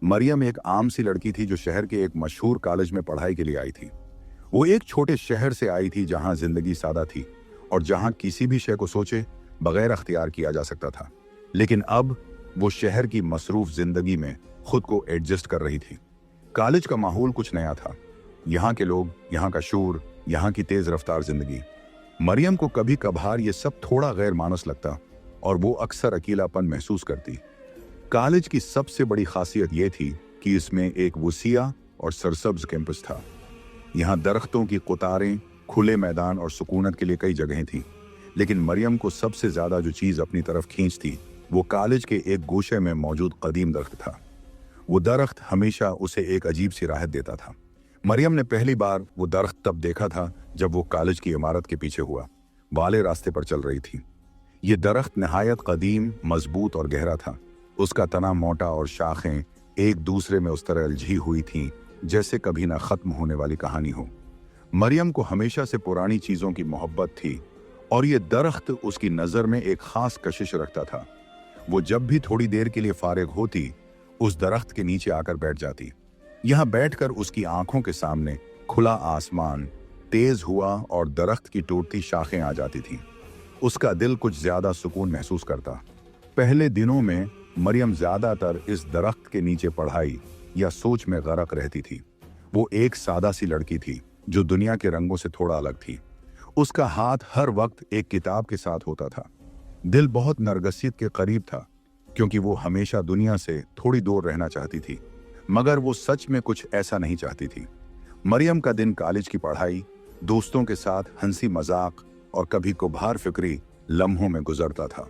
मरियम एक आम सी लड़की थी जो शहर के एक मशहूर कॉलेज में पढ़ाई के लिए आई थी। वो एक छोटे शहर से आई थी जहां जिंदगी सादा थी और जहां किसी भी शय को सोचे बगैर अख्तियार किया जा सकता था। लेकिन अब वो शहर की मसरूफ जिंदगी में खुद को एडजस्ट कर रही थी। कॉलेज का माहौल कुछ नया था। यहाँ के लोग, यहाँ का शोर, यहाँ की तेज रफ्तार जिंदगी। मरियम को कभी कभार ये सब थोड़ा गैर मानस लगता और वो अक्सर अकेलापन महसूस करती। कॉलेज की सबसे बड़ी खासियत ये थी कि इसमें एक वसीया और सरसब्ज कैंपस था। यहाँ दरख्तों की कतारें, खुले मैदान और सुकूनत के लिए कई जगहें थीं। लेकिन मरियम को सबसे ज्यादा जो चीज अपनी तरफ खींचती वो कॉलेज के एक गोशे में मौजूद कदीम दरख्त था। वो दरख्त हमेशा उसे एक अजीब सी राहत देता था। मरियम ने पहली बार वो दरख्त तब देखा था जब वो कॉलेज की इमारत के पीछे वाले रास्ते पर चल रही थी। ये दरख्त नहायत कदीम, मजबूत और गहरा था। उसका तना मोटा और शाखें एक दूसरे में उस तरह उलझी हुई थीं जैसे कभी ना खत्म होने वाली कहानी हो। मरियम को हमेशा से पुरानी चीजों की मोहब्बत थी और ये दरख्त उसकी नजर में एक खास कशिश रखता था। वो जब भी थोड़ी देर के लिए फारिग होती उस दरख्त के नीचे आकर बैठ जाती। यहाँ बैठकर उसकी आंखों के सामने खुला आसमान तेज हुआ और दरख्त की टूटती शाखें आ जाती थीं। उसका दिल कुछ ज्यादा सुकून महसूस करता। पहले दिनों में मरियम ज्यादातर इस दरख्त के नीचे पढ़ाई या सोच में गरक रहती थी। वो एक सादा सी लड़की थी जो दुनिया के रंगों से थोड़ा अलग थी। उसका हाथ हर वक्त एक किताब के साथ होता था। दिल बहुत नरगसियत के करीब था क्योंकि वो हमेशा दुनिया से थोड़ी दूर रहना चाहती थी, मगर वो सच में कुछ ऐसा नहीं चाहती थी। मरियम का दिन कॉलेज की पढ़ाई, दोस्तों के साथ हंसी मजाक और कभी कुभार फिक्री लम्हों में गुजरता था।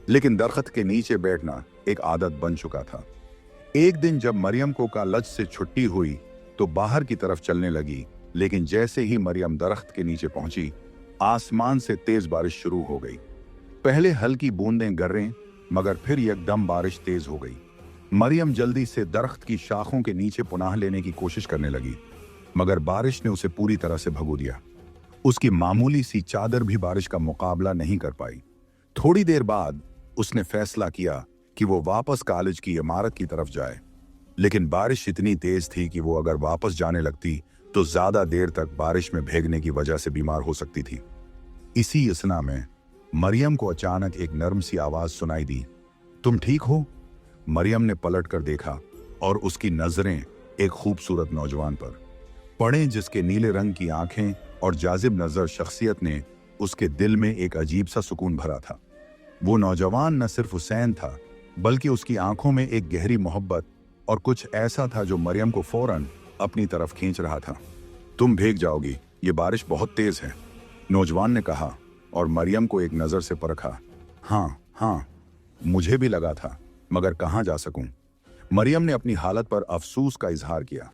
लेकिन दरख्त के नीचे बैठना एक आदत बन चुका था। एक दिन जब मरियम को कॉलेज से छुट्टी हुई तो बाहर की तरफ चलने लगी, लेकिन जैसे ही मरियम दरख्त के नीचे पहुंची आसमान से तेज बारिश शुरू हो गई। पहले हल्की बूंदें गिर्रें, मगर फिर एकदम बारिश तेज हो गई। मरियम जल्दी से दरख्त की शाखों के नीचे पुनाह लेने की कोशिश करने लगी, मगर बारिश ने उसे पूरी तरह से भगो दिया। उसकी मामूली सी चादर भी बारिश का मुकाबला नहीं कर पाई। थोड़ी देर बाद उसने फैसला किया कि वो वापस कॉलेज की इमारत की तरफ जाए, लेकिन बारिश इतनी तेज थी कि वो अगर वापस जाने लगती तो ज्यादा देर तक बारिश में भीगने की वजह से बीमार हो सकती थी। इसी असना में मरियम को अचानक एक नर्म सी आवाज सुनाई दी। तुम ठीक हो? मरियम ने पलट कर देखा और उसकी नजरें एक खूबसूरत नौजवान पर पड़े जिसके नीले रंग की आंखें और जाजिब नजर शख्सियत ने उसके दिल में एक अजीब सा सुकून भरा था। वो नौजवान न सिर्फ हुसैन था बल्कि उसकी आंखों में एक गहरी मोहब्बत और कुछ ऐसा था जो मरियम को फौरन अपनी तरफ खींच रहा था। तुम भीग जाओगी, ये बारिश बहुत तेज है, नौजवान ने कहा और मरियम को एक नजर से परखा। हाँ, मुझे भी लगा था, मगर कहाँ जा सकूं? मरियम ने अपनी हालत पर अफसोस का इजहार किया।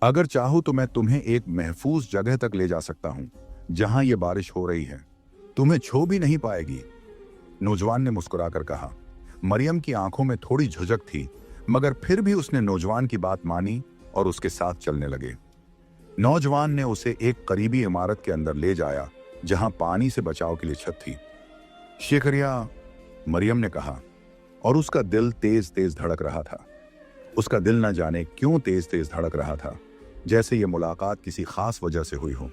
अगर चाहो तो मैं तुम्हें एक महफूज जगह तक ले जा सकता हूं जहां ये बारिश हो रही है, तुम्हें छू भी नहीं पाएगी, नौजवान ने मुस्कुराकर कहा। मरियम की आंखों में थोड़ी झुझक थी, मगर फिर भी उसने नौजवान की बात मानी और उसके साथ चलने लगे। नौजवान ने उसे एक करीबी इमारत के अंदर ले जाया जहां पानी से बचाव के लिए छत थी। शुक्रिया, मरियम ने कहा और उसका दिल तेज तेज धड़क रहा था। उसका दिल न जाने क्यों तेज तेज धड़क रहा था, जैसे ये मुलाकात किसी खास वजह से हुई हो।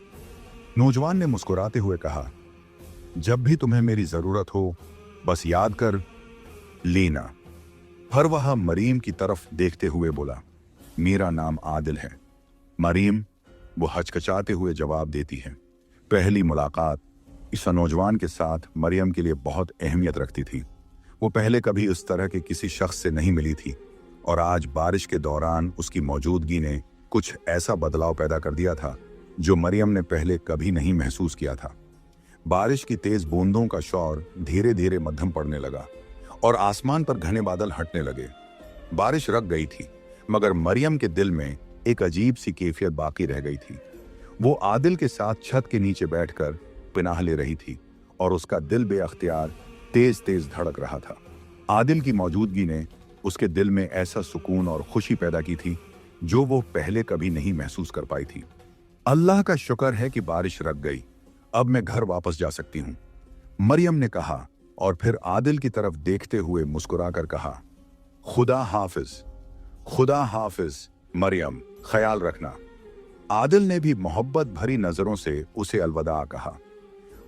नौजवान ने मुस्कुराते हुए कहा, जब भी तुम्हें मेरी जरूरत हो बस याद कर लेना। फिर वह मरियम की तरफ देखते हुए बोला, मेरा नाम आदिल है। मरियम, वो हचकचाते हुए जवाब देती है। पहली मुलाकात इस नौजवान के साथ मरियम के लिए बहुत अहमियत रखती थी। वो पहले कभी इस तरह के किसी शख्स से नहीं मिली थी और आज बारिश के दौरान उसकी मौजूदगी ने कुछ ऐसा बदलाव पैदा कर दिया था जो मरियम ने पहले कभी नहीं महसूस किया था। बारिश की तेज बूंदों का शोर धीरे धीरे मध्यम पड़ने लगा और आसमान पर घने बादल हटने लगे। बारिश रुक गई थी, मगर मरियम के दिल में एक अजीब सी कैफियत बाकी रह गई थी। वो आदिल के साथ छत के नीचे बैठकर पनाह ले रही थी और उसका दिल बेअख्तियार तेज तेज धड़क रहा था। आदिल की मौजूदगी ने उसके दिल में ऐसा सुकून और खुशी पैदा की थी जो वो पहले कभी नहीं महसूस कर पाई थी। अल्लाह का शुक्र है कि बारिश रुक गई, अब मैं घर वापस जा सकती हूँ, मरियम ने कहा और फिर आदिल की तरफ देखते हुए मुस्कुराकर कहा, खुदा हाफिज। खुदा हाफिज मरियम, ख्याल रखना। आदिल ने भी मोहब्बत भरी नजरों से उसे अलविदा कहा।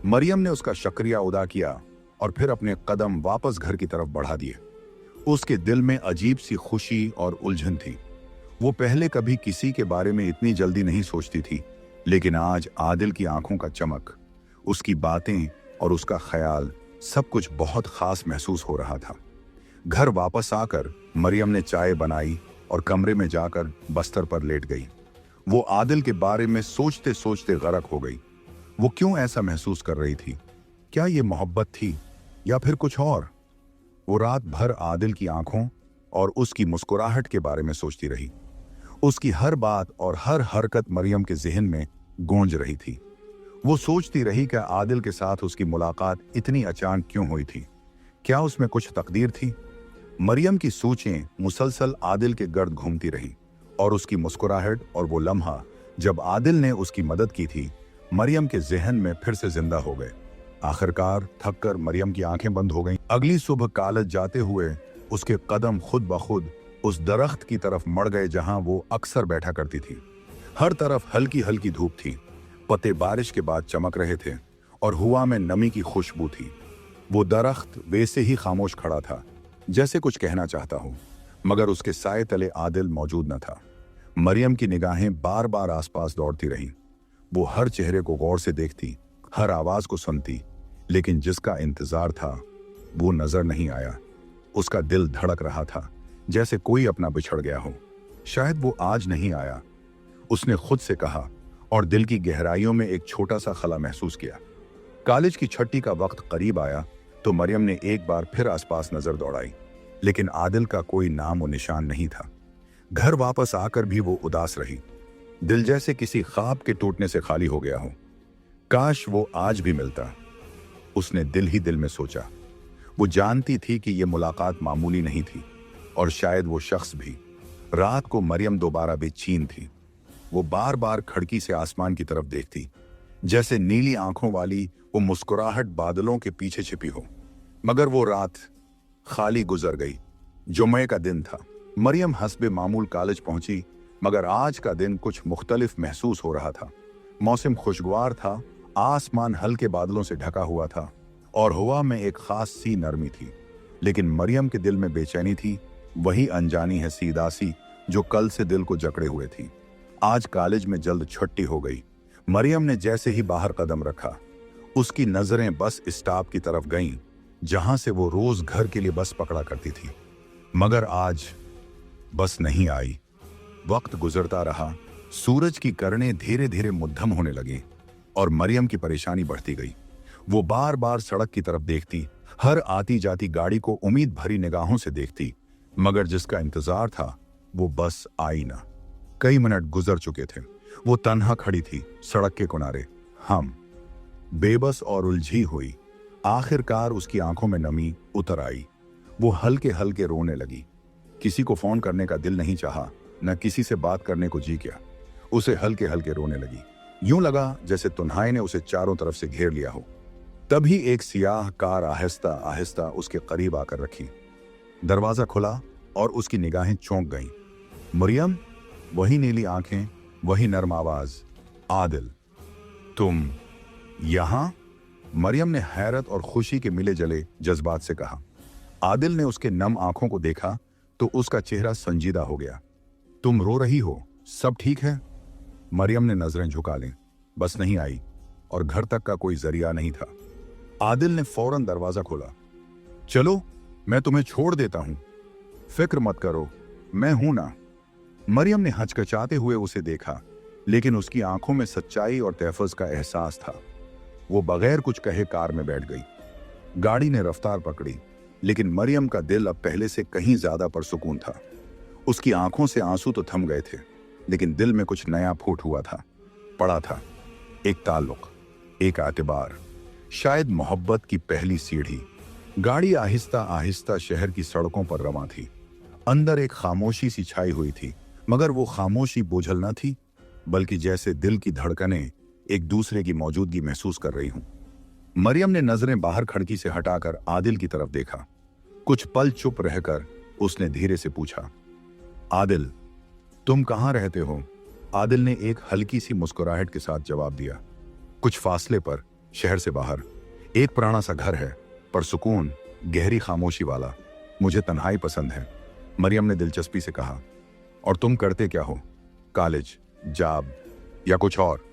मरियम ने उसका शुक्रिया अदा किया और फिर अपने कदम वापस घर की तरफ बढ़ा दिए। उसके दिल में अजीब सी खुशी और उलझन थी। वो पहले कभी किसी के बारे में इतनी जल्दी नहीं सोचती थी, लेकिन आज आदिल की आंखों का चमक, उसकी बातें और उसका ख्याल, सब कुछ बहुत खास महसूस हो रहा था। घर वापस आकर मरियम ने चाय बनाई और कमरे में जाकर बस्तर पर लेट गई। वो आदिल के बारे में सोचते सोचते गरक हो गई। वो क्यों ऐसा महसूस कर रही थी? क्या ये मोहब्बत थी या फिर कुछ और? वो रात भर आदिल की आंखों और उसकी मुस्कुराहट के बारे में सोचती रही। उसकी हर बात और हर हरकत मरियम के जहन में गूंज रही थी। वो सोचती रही कि आदिल के साथ उसकी मुलाकात इतनी अचानक क्यों हुई थी? क्या उसमें कुछ तकदीर थी? मरियम की सोचें मुसलसल आदिल के गर्द घूमती रही और उसकी मुस्कुराहट और वो लम्हा जब आदिल ने उसकी मदद की थी, मरियम के जहन में फिर से जिंदा हो गए। आखिरकार थककर मरियम की आंखें बंद हो गईं। अगली सुबह कॉलेज जाते हुए उसके कदम खुद ब खुद उस दरख्त की तरफ मड़ गए जहां वो अक्सर बैठा करती थी। हर तरफ हल्की हल्की धूप थी, पत्ते बारिश के बाद चमक रहे थे और हवा में नमी की खुशबू थी। वो दरख्त वैसे ही खामोश खड़ा था, जैसे कुछ कहना चाहता हो, मगर उसके साए तले आदिल मौजूद न था। मरियम की निगाहें बार बार आसपास दौड़ती रहीं। वो हर चेहरे को गौर से देखती, हर आवाज को सुनती, लेकिन जिसका इंतजार था वो नजर नहीं आया। उसका दिल धड़क रहा था, जैसे कोई अपना बिछड़ गया हो। शायद वो आज नहीं आया, उसने खुद से कहा, और दिल की गहराइयों में एक छोटा सा खला महसूस किया। कॉलेज की छुट्टी का वक्त करीब आया तो मरियम ने एक बार फिर आसपास नजर दौड़ाई, लेकिन आदिल का कोई नाम और निशान नहीं था। घर वापस आकर भी वो उदास रही, दिल जैसे किसी ख्वाब के टूटने से खाली हो गया हो। काश वो आज भी मिलता, उसने दिल ही दिल में सोचा। वो जानती थी कि यह मुलाकात मामूली नहीं थी, और शायद वो शख्स भी। रात को मरियम दोबारा बेचैन थी। वो बार बार खिड़की से आसमान की तरफ देखती, जैसे नीली आंखों वाली वो मुस्कुराहट बादलों के पीछे छिपी हो। मगर वो रात खाली गुजर गई। जुम्मे का दिन था। मरियम हस्बे मामूल कॉलेज पहुंची, मगर आज का दिन कुछ मुख्तलिफ महसूस हो रहा था। मौसम खुशगवार था, आसमान हल्के बादलों से ढका हुआ था और हवा में एक खास सी नरमी थी। लेकिन मरियम के दिल में बेचैनी थी, वही अनजानी है सीदासी जो कल से दिल को जकड़े हुए थी। आज कॉलेज में जल्द छुट्टी हो गई। मरियम ने जैसे ही बाहर कदम रखा, उसकी नजरें बस स्टॉप की तरफ गईं, जहां से वो रोज घर के लिए बस पकड़ा करती थी। मगर आज बस नहीं आई। वक्त गुजरता रहा, सूरज की किरणें धीरे धीरे मध्यम होने लगी और मरियम की परेशानी बढ़ती गई। वो बार बार सड़क की तरफ देखती, हर आती जाती गाड़ी को उम्मीद भरी निगाहों से देखती, मगर जिसका इंतजार था वो बस आई ना। कई मिनट गुजर चुके थे। वो तन्हा खड़ी थी सड़क के किनारे, हम बेबस और उलझी हुई। आखिरकार उसकी आंखों में नमी उतर आई। वो हल्के हल्के रोने लगी। किसी को फोन करने का दिल नहीं चाहा, न किसी से बात करने को जी किया। उसे हल्के हल्के रोने लगी। यूं लगा जैसे तन्हाई ने उसे चारों तरफ से घेर लिया हो। तभी एक सियाह कार आहिस्ता आहिस्ता उसके करीब आकर रखी। दरवाजा खुला और उसकी निगाहें चौंक गईं। मरियम, वही नीली आंखें, वही नर्म आवाज, आदिल, तुम यहां? मरियम ने हैरत और खुशी के मिले जले जज्बात से कहा। आदिल ने उसके नम आंखों को देखा तो उसका चेहरा संजीदा हो गया। तुम रो रही हो, सब ठीक है? मरियम ने नजरें झुका लीं। बस नहीं आई और घर तक का कोई जरिया नहीं था। आदिल ने फौरन दरवाजा खोला। चलो, मैं तुम्हें छोड़ देता हूं, फिक्र मत करो, मैं हूं ना। मरियम ने हचकचाते हुए उसे देखा, लेकिन उसकी आंखों में सच्चाई और तहफ़्फ़ुज़ का एहसास था। वो बगैर कुछ कहे कार में बैठ गई। गाड़ी ने रफ्तार पकड़ी, लेकिन मरियम का दिल अब पहले से कहीं ज्यादा परसुकून था। उसकी आंखों से आंसू तो थम गए थे, लेकिन दिल में कुछ नया फूट हुआ था, पड़ा था। एक ताल्लुक, एक एतबार, शायद मोहब्बत की पहली सीढ़ी। गाड़ी आहिस्ता आहिस्ता शहर की सड़कों पर रवां थी। अंदर एक खामोशी सी छाई हुई थी, मगर वो खामोशी बोझल न थी, बल्कि जैसे दिल की धड़कनें एक दूसरे की मौजूदगी महसूस कर रही हूं। मरियम ने नजरें बाहर खिड़की से हटाकर आदिल की तरफ देखा। कुछ पल चुप रहकर उसने धीरे से पूछा, आदिल, तुम कहाँ रहते हो? आदिल ने एक हल्की सी मुस्कुराहट के साथ जवाब दिया, कुछ फासले पर, शहर से बाहर। एक पुराना सा घर है, पर सुकून, गहरी खामोशी वाला। मुझे तन्हाई पसंद है। मरियम ने दिलचस्पी से कहा। और तुम करते क्या हो? कॉलेज, जॉब या कुछ और?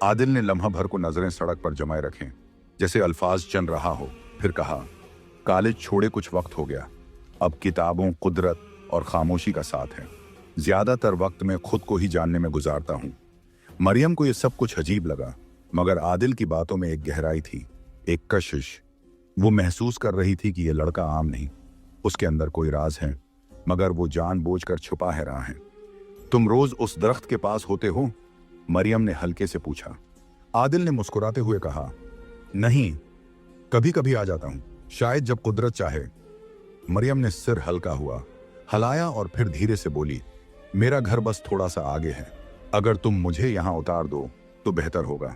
आदिल ने लम्हा भर को नजरें सड़क पर जमाए रखें, जैसे अल्फाज चन रहा हो। फिर कहा, कॉलेज छोड़े कुछ वक्त हो गया। अब किताबों, कुदरत और खामोशी का साथ है। ज्यादातर वक्त मैं खुद को ही जानने में गुजारता हूँ। मरियम को यह सब कुछ अजीब लगा, मगर आदिल की बातों में एक गहराई थी, एक कशिश। वो महसूस कर रही थी कि यह लड़का आम नहीं, उसके अंदर कोई राज है, मगर वो जानबूझकर छुपा है रहा है। तुम रोज उस दरख्त के पास होते हो? मरियम ने हल्के से पूछा। आदिल ने मुस्कुराते हुए कहा, नहीं, कभी कभी आ जाता हूं, शायद जब कुदरत चाहे। मरियम ने सिर हल्का हुआ, हलाया और फिर धीरे से बोली, मेरा घर बस थोड़ा सा आगे है। अगर तुम मुझे यहां उतार दो तो बेहतर होगा।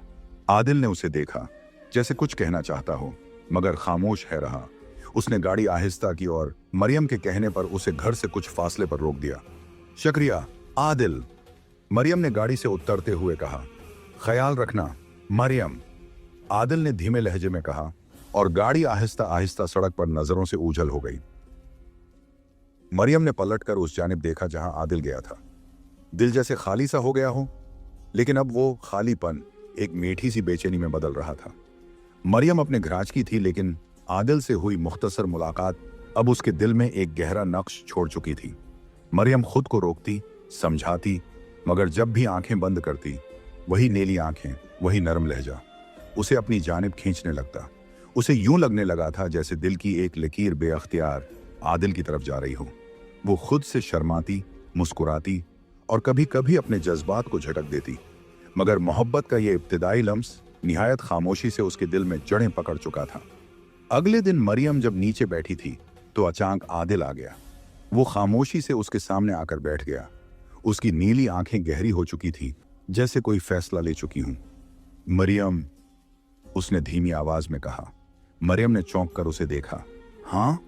आदिल ने उसे देखा, जैसे कुछ कहना चाहता हो, मगर खामोश है रहा। उसने गाड़ी आहिस्ता की और मरियम के कहने पर उसे घर से कुछ फासले पर रोक दिया। शुक्रिया आदिल, मरियम ने गाड़ी से उतरते हुए कहा। ख्याल रखना मरियम, आदिल ने धीमे लहजे में कहा, और गाड़ी आहिस्ता आहिस्ता सड़क पर नजरों से ओझल हो गई। मरियम ने पलटकर उस जानिब देखा जहां आदिल गया था। दिल जैसे खाली सा हो गया हो, लेकिन अब वो खालीपन एक मीठी सी बेचैनी में बदल रहा था। मरियम अपने घराच की थी, लेकिन आदिल से हुई मुख्तसर मुलाकात अब उसके दिल में एक गहरा नक्श छोड़ चुकी थी। मरियम खुद को रोकती, समझाती, मगर जब भी आंखें बंद करती, वही नीली आंखें, वही नरम लहजा उसे अपनी जानिब खींचने लगता। उसे यूं लगने लगा था जैसे दिल की एक लकीर बेअख्तियार आदिल की तरफ जा रही हो। वो खुद से शर्माती, मुस्कुराती और कभी कभी अपने जज्बात को झटक देती, मगर मोहब्बत का ये इब्तिदाई लम्स निहायत खामोशी से उसके दिल में जड़ें पकड़ चुका था। अगले दिन मरियम जब नीचे बैठी थी तो अचानक आदिल आ गया। वो खामोशी से उसके सामने आकर बैठ गया। उसकी नीली आंखें गहरी हो चुकी थी, जैसे कोई फैसला ले चुकी हूं। मरियम, उसने धीमी आवाज में कहा। मरियम ने चौंक कर उसे देखा। हाँ?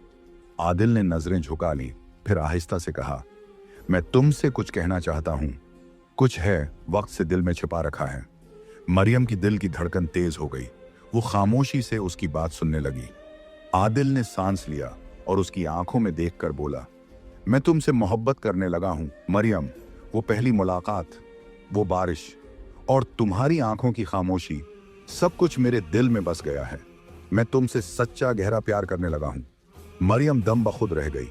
आदिल ने नजरें झुका ली, फिर आहिस्ता से कहा, मैं तुमसे कुछ कहना चाहता हूं। कुछ है, वक्त से दिल में छिपा रखा है। मरियम की दिल की धड़कन तेज हो गई। वो खामोशी से उसकी बात सुनने लगी। आदिल ने सांस लिया और उसकी आंखों में देखकर बोला, मैं तुमसे मोहब्बत करने लगा हूं मरियम। वो पहली मुलाकात, वो बारिश और तुम्हारी आंखों की खामोशी, सब कुछ मेरे दिल में बस गया है। मैं तुमसे सच्चा गहरा प्यार करने लगा हूं। मरियम दम बखुद रह गई।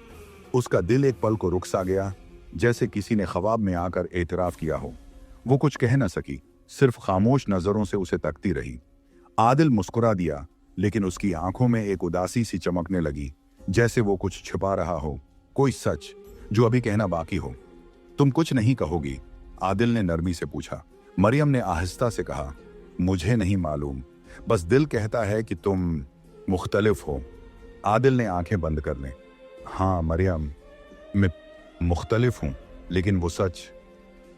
उसका दिल एक पल को रुक सा गया, जैसे किसी ने ख्वाब में आकर एतराफ किया हो। वो कुछ कह न सकी, सिर्फ खामोश नजरों से उसे तकती रही। आदिल मुस्कुरा दिया, लेकिन उसकी आंखों में एक उदासी सी चमकने लगी, जैसे वो कुछ छिपा रहा हो, कोई सच जो अभी कहना बाकी हो। तुम कुछ नहीं कहोगी? आदिल ने नरमी से पूछा। मरियम ने आहिस्ता से कहा, मुझे नहीं मालूम, बस दिल कहता है कि तुम मुख्तलिफ हो। आदिल ने आंखें बंद कर लें। हाँ मरियम, मैं मुख्तलिफ हूं, लेकिन वो सच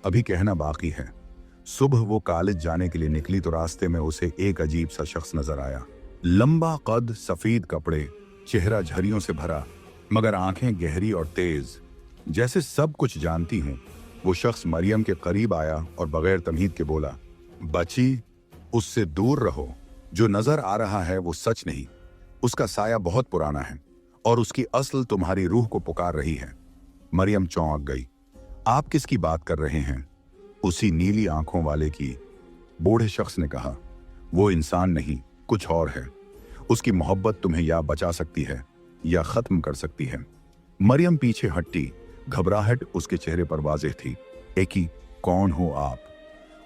अभी कहना बाकी है। सुबह वो कॉलेज जाने के लिए निकली तो रास्ते में उसे एक अजीब सा शख्स नजर आया। लंबा कद, सफेद कपड़े, चेहरा झरियों से भरा, मगर आंखें गहरी और तेज, जैसे सब कुछ जानती हूं। वो शख्स मरियम के करीब आया और बगैर तमहीद के बोला, बची, उससे दूर रहो। जो नजर आ रहा है वो सच नहीं, उसका साया बहुत पुराना है और उसकी असल तुम्हारी रूह को पुकार रही है। मरियम चौंक गई। आप किसकी बात कर रहे हैं? उसी नीली आंखों वाले की, बूढ़े शख्स ने कहा। वो इंसान नहीं, कुछ और है। उसकी मोहब्बत तुम्हें या बचा सकती है या खत्म कर सकती है। मरियम पीछे हटी, घबराहट उसके चेहरे पर वाज़ेह थी। एकी, कौन हो आप?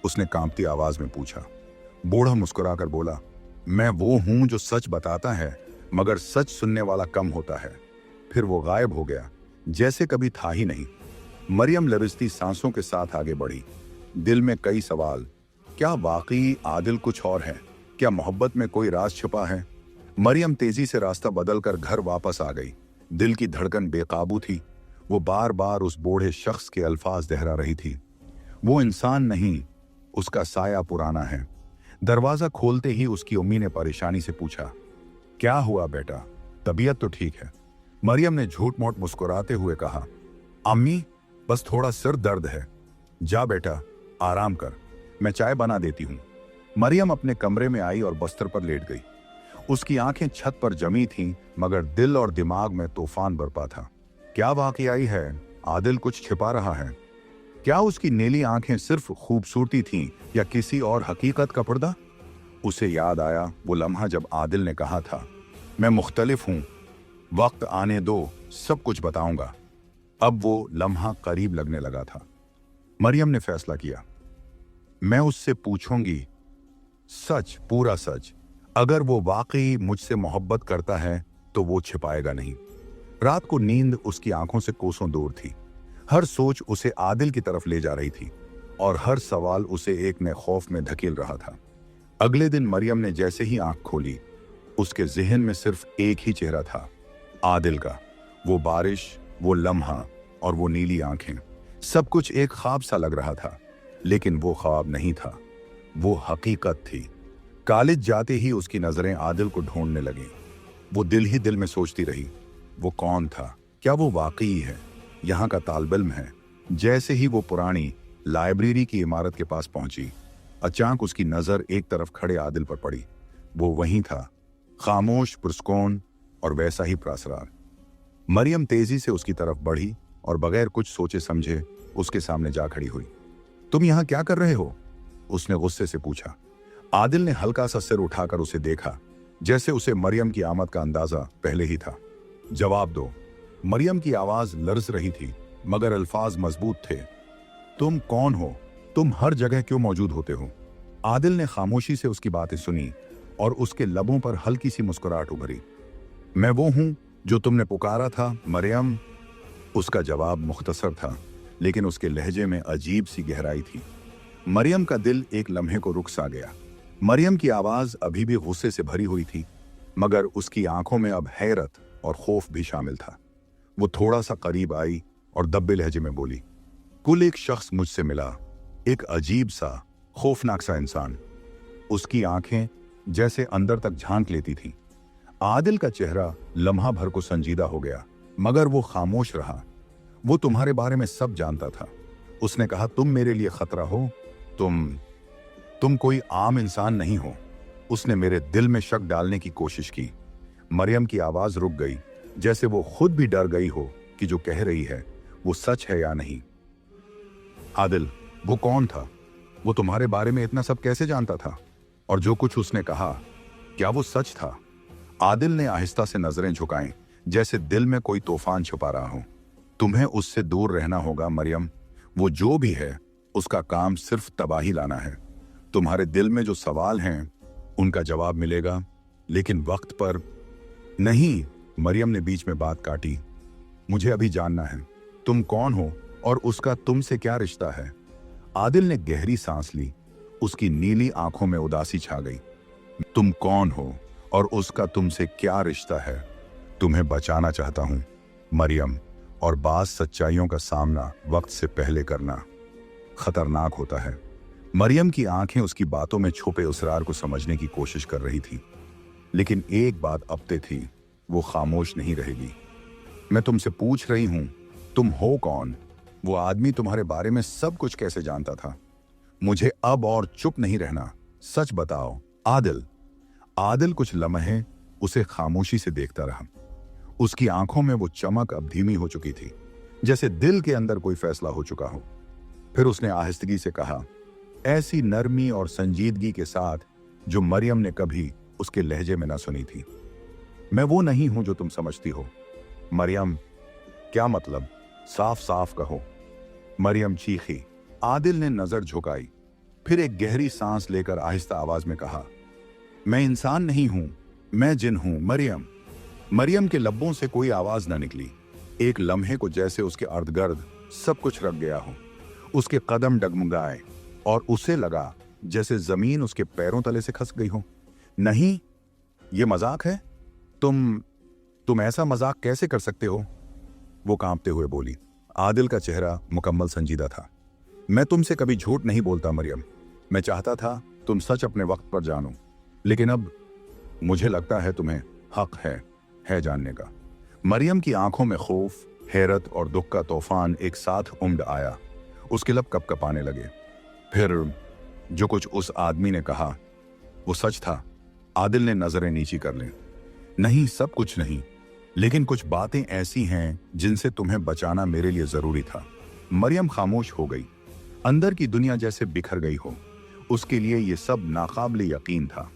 उसने कांपती आवाज में पूछा। बूढ़ा मुस्कुराकर बोला, मैं वो हूं जो सच बताता है, मगर सच सुनने वाला कम होता है। फिर वो गायब हो गया, जैसे कभी था ही नहीं। मरियम लरजती सांसों के साथ आगे बढ़ी, दिल में कई सवाल। क्या वाकई आदिल कुछ और है? क्या मोहब्बत में कोई राज छुपा है? मरियम तेजी से रास्ता बदलकर घर वापस आ गई। दिल की धड़कन बेकाबू थी। वो बार बार उस बूढ़े शख्स के अल्फाज दोहरा रही थी। वो इंसान नहीं, उसका साया पुराना है। दरवाजा खोलते ही उसकी अम्मी ने परेशानी से पूछा, क्या हुआ बेटा, तबीयत तो ठीक है? मरियम ने झूठ मूठ मुस्कुराते हुए कहा, अम्मी, बस थोड़ा सिर दर्द है। जा बेटा, आराम कर, मैं चाय बना देती हूँ। मरियम अपने कमरे में आई और बस्तर पर लेट गई। उसकी आंखें छत पर जमी थीं, मगर दिल और दिमाग में तूफान बरपा था। क्या वाकई है? आदिल कुछ छिपा रहा है? क्या उसकी नीली आंखें सिर्फ खूबसूरती थीं या किसी और हकीकत का पर्दा? उसे याद आया वो लम्हा जब आदिल ने कहा था, मैं मुख्तलिफ हूं, वक्त आने दो, सब कुछ बताऊंगा। अब वो लम्हा करीब लगने लगा था। मरियम ने फैसला किया, मैं उससे पूछूंगी सच, पूरा सच। अगर वो वाकई मुझसे मोहब्बत करता है तो वो छिपाएगा नहीं। रात को नींद उसकी आंखों से कोसों दूर थी। हर सोच उसे आदिल की तरफ ले जा रही थी और हर सवाल उसे एक नए खौफ में धकेल रहा था। अगले दिन मरियम ने जैसे ही आंख खोली, उसके जिहन में सिर्फ एक ही चेहरा था, आदिल का। वो बारिश, वो लम्हा और वो नीली आंखें, सब कुछ एक ख्वाब सा लग रहा था। लेकिन वो ख्वाब नहीं था, वो हकीकत थी। कॉलेज जाते ही उसकी नजरें आदिल को ढूंढने लगीं। वो दिल ही दिल में सोचती रही, वो कौन था? क्या वो वाकई है, यहाँ का तालिब है? जैसे ही वो पुरानी लाइब्रेरी की इमारत के पास पहुंची, अचानक उसकी नजर एक तरफ खड़े आदिल पर पड़ी। वो वहीं था, खामोश, पुरस्कौन और वैसा ही प्रासरार। मरियम तेजी से उसकी तरफ बढ़ी और बगैर कुछ सोचे समझे उसके सामने जा खड़ी हुई। तुम यहाँ क्या कर रहे हो? उसने गुस्से से पूछा। आदिल ने हल्का सा सिर उठाकर उसे देखा, जैसे उसे मरियम की आमद का अंदाजा पहले ही था। जवाब दो। मरियम की आवाज लर्ज रही थी, मगर अल्फाज मजबूत थे। तुम कौन हो? तुम हर जगह क्यों मौजूद होते हो? आदिल ने खामोशी से उसकी बातें सुनी और उसके लबों पर हल्की सी मुस्कुराहट उभरी। मैं वो हूं जो तुमने पुकारा था, मरियम। उसका जवाब मुख्तसर था, लेकिन उसके लहजे में अजीब सी गहराई थी। मरियम का दिल एक लम्हे को रुक सा गया। मरियम की आवाज अभी भी गुस्से से भरी हुई थी, मगर उसकी आंखों में अब हैरत और खौफ भी शामिल था। वो थोड़ा सा करीब आई और दब्बे लहजे में बोली, कुल एक शख्स मुझसे मिला, एक अजीब सा, खौफनाक सा इंसान। उसकी आंखें जैसे अंदर तक झांक लेती थीं। आदिल का चेहरा लम्हा भर को संजीदा हो गया, मगर वो खामोश रहा। वो तुम्हारे बारे में सब जानता था। उसने कहा, तुम मेरे लिए खतरा हो, तुम कोई आम इंसान नहीं हो। उसने मेरे दिल में शक डालने की कोशिश की। मरियम की आवाज रुक गई, जैसे वो खुद भी डर गई हो कि जो कह रही है वो सच है या नहीं। आदिल, वो कौन था? वो तुम्हारे बारे में इतना सब कैसे जानता था? और जो कुछ उसने कहा, क्या वो सच था? आदिल ने आहिस्ता से नजरें झुकाईं, जैसे दिल में कोई तूफान छुपा रहा हो। तुम्हें उससे दूर रहना होगा मरियम। वो जो भी है, उसका काम सिर्फ तबाही लाना है। तुम्हारे दिल में जो सवाल हैं, उनका जवाब मिलेगा, लेकिन वक्त पर नहीं। मरियम ने बीच में बात काटी। मुझे अभी जानना है, तुम कौन हो और उसका तुमसे क्या रिश्ता है? आदिल ने गहरी सांस ली। उसकी नीली आंखों में उदासी छा गई। तुम कौन हो और उसका तुमसे क्या रिश्ता है? तुम्हें बचाना चाहता हूं मरियम, और बाज़ सच्चाइयों का सामना वक्त से पहले करना खतरनाक होता है। मरियम की आंखें उसकी बातों में छुपे उसरार को समझने की कोशिश कर रही थी, लेकिन एक बात अब तय थी, वो खामोश नहीं रहेगी। मैं तुमसे पूछ रही हूं, तुम हो कौन? वो आदमी तुम्हारे बारे में सब कुछ कैसे जानता था? मुझे अब और चुप नहीं रहना, सच बताओ। आदिल कुछ लम्हे उसे खामोशी से देखता रहा। उसकी आंखों में वो चमक अब धीमी हो चुकी थी, जैसे दिल के अंदर कोई फैसला हो चुका हो। फिर उसने आहिस्तगी से कहा, ऐसी नरमी और संजीदगी के साथ जो मरियम ने कभी उसके लहजे में ना सुनी थी। मैं वो नहीं हूं जो तुम समझती हो। मरियम, क्या मतलब? साफ साफ कहो। मरियम चीखी। आदिल ने नजर झुकाई, फिर एक गहरी सांस लेकर आहिस्ता आवाज में कहा, मैं इंसान नहीं हूं, मैं जिन हूं मरियम। मरियम के लब्बों से कोई आवाज न निकली। एक लम्हे को जैसे उसके अर्धगर्द सब कुछ रख गया हो। उसके कदम डगमगाए और उसे लगा जैसे जमीन उसके पैरों तले से खस गई हो। नहीं, ये मजाक है। तुम ऐसा मजाक कैसे कर सकते हो? वो कांपते हुए बोली। आदिल का चेहरा मुकम्मल संजीदा था। मैं तुमसे कभी झूठ नहीं बोलता मरियम। मैं चाहता था तुम सच अपने वक्त पर जानो, लेकिन अब मुझे लगता है तुम्हें हक है जानने का। मरियम की आंखों में खौफ, हैरत और दुख का तूफान एक साथ उमड़ आया। उसके लब कपकपाने लगे। फिर जो कुछ उस आदमी ने कहा वो सच था। आदिल ने नजरें नीची कर लीं। नहीं, सब कुछ नहीं, लेकिन कुछ बातें ऐसी हैं जिनसे तुम्हें बचाना मेरे लिए जरूरी था। मरियम खामोश हो गई। अंदर की दुनिया जैसे बिखर गई हो। उसके लिए ये सब नाकाबिल यकीन था।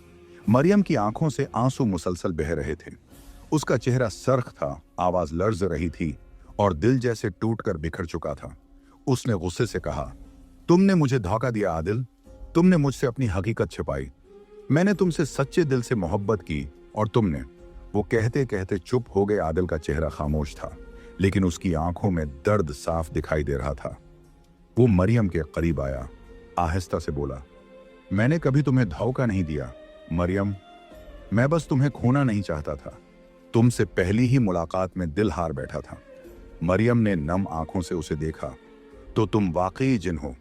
मरियम की आंखों से आंसू मुसलसल बह रहे थे। उसका चेहरा सर्ख था, आवाज लर्ज रही थी और दिल जैसे टूटकर बिखर चुका था। उसने गुस्से से कहा, तुमने मुझे धोखा दिया आदिल। तुमने मुझसे अपनी हकीकत छिपाई। मैंने तुमसे सच्चे दिल से मोहब्बत की और तुमने। वो कहते कहते चुप हो गए। आदिल का चेहरा खामोश था, लेकिन उसकी आंखों में दर्द साफ दिखाई दे रहा था। वो मरियम के करीब आया, आहिस्ता से बोला, मैंने कभी तुम्हें धोखा नहीं दिया मरियम। मैं बस तुम्हें खोना नहीं चाहता था। तुमसे पहली ही मुलाकात में दिल हार बैठा था। मरियम ने नम आंखों से उसे देखा। तो तुम वाकई जिन हो?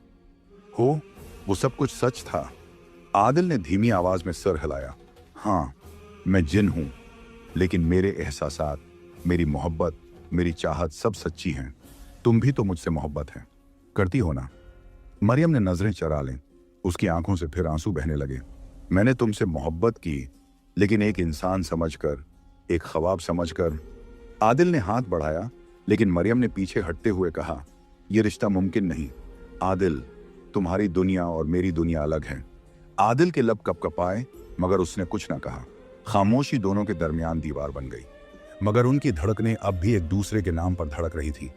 वो सब कुछ सच था। आदिल ने धीमी आवाज में सर हिलाया। हाँ, मैं जिन हूं, लेकिन मेरे एहसासात, मेरी मोहब्बत, मेरी चाहत सब सच्ची हैं। तुम भी तो मुझसे मोहब्बत है करती हो ना? मरियम ने नजरें चरा लें। उसकी आंखों से फिर आंसू बहने लगे। मैंने तुमसे मोहब्बत की, लेकिन एक इंसान समझकर, एक ख्वाब समझकर। आदिल ने हाथ बढ़ाया, लेकिन मरियम ने पीछे हटते हुए कहा, यह रिश्ता मुमकिन नहीं। आदिल, तुम्हारी दुनिया और मेरी दुनिया अलग है। आदिल के लब कपकपाए, मगर उसने कुछ ना कहा। खामोशी दोनों के दरमियान दीवार बन गई, मगर उनकी धड़कनें अब भी एक दूसरे के नाम पर धड़क रही थी।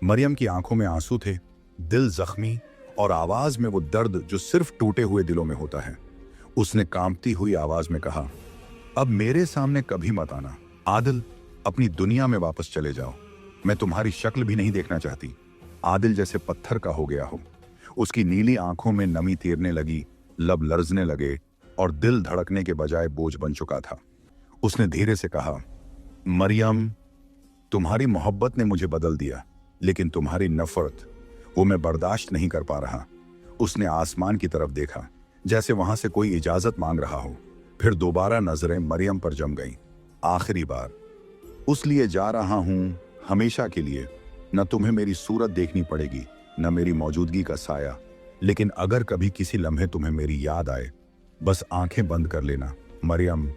मरियम की आंखों में आंसू थे, दिल जख्मी, और आवाज में वो दर्द जो सिर्फ टूटे हुए दिलों में होता है। उसने कांपती हुई आवाज में कहा, अब मेरे सामने कभी मत आना आदिल। अपनी दुनिया में वापस चले जाओ। मैं तुम्हारी शक्ल भी नहीं देखना चाहती। आदिल जैसे पत्थर का हो गया हो। उसकी नीली आंखों में नमी तैरने लगी, लब लर्जने लगे और दिल धड़कने के बजाय बोझ बन चुका था। उसने धीरे से कहा, मरियम, तुम्हारी मोहब्बत ने मुझे बदल दिया, लेकिन तुम्हारी नफरत, वो मैं बर्दाश्त नहीं कर पा रहा। उसने आसमान की तरफ देखा, जैसे वहां से कोई इजाजत मांग रहा हो। फिर दोबारा नजरें मरियम पर जम गईं। आखिरी बार, उस लिए जा रहा हूं, हमेशा के लिए। न तुम्हें मेरी सूरत देखनी पड़ेगी, न मेरी मौजूदगी का साया, लेकिन अगर कभी किसी लम्हे तुम्हें मेरी याद आए, बस आंखें बंद कर लेना मरियम।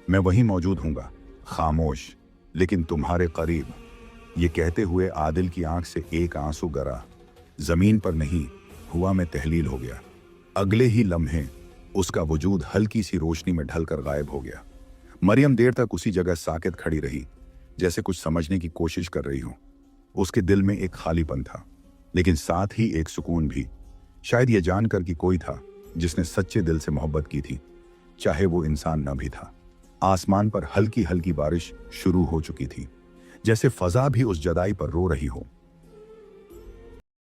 मैं वहीं मौजूद हूंगा, खामोश लेकिन तुम्हारे करीब। ये कहते हुए आदिल की आंख से एक आंसू गिरा। जमीन पर नहीं, हुआ में तहलील हो गया। अगले ही लम्हे उसका वजूद हल्की सी रोशनी में ढलकर गायब हो गया। मरियम देर तक उसी जगह साकित खड़ी रही, जैसे कुछ समझने की कोशिश कर रही हो। उसके दिल में एक खालीपन था, लेकिन साथ ही एक सुकून भी। शायद यह जानकर कि कोई था जिसने सच्चे दिल से मोहब्बत की थी, चाहे वो इंसान न भी था। आसमान पर हल्की हल्की बारिश शुरू हो चुकी थी, जैसे फजा भी उस जदाई पर रो रही हो।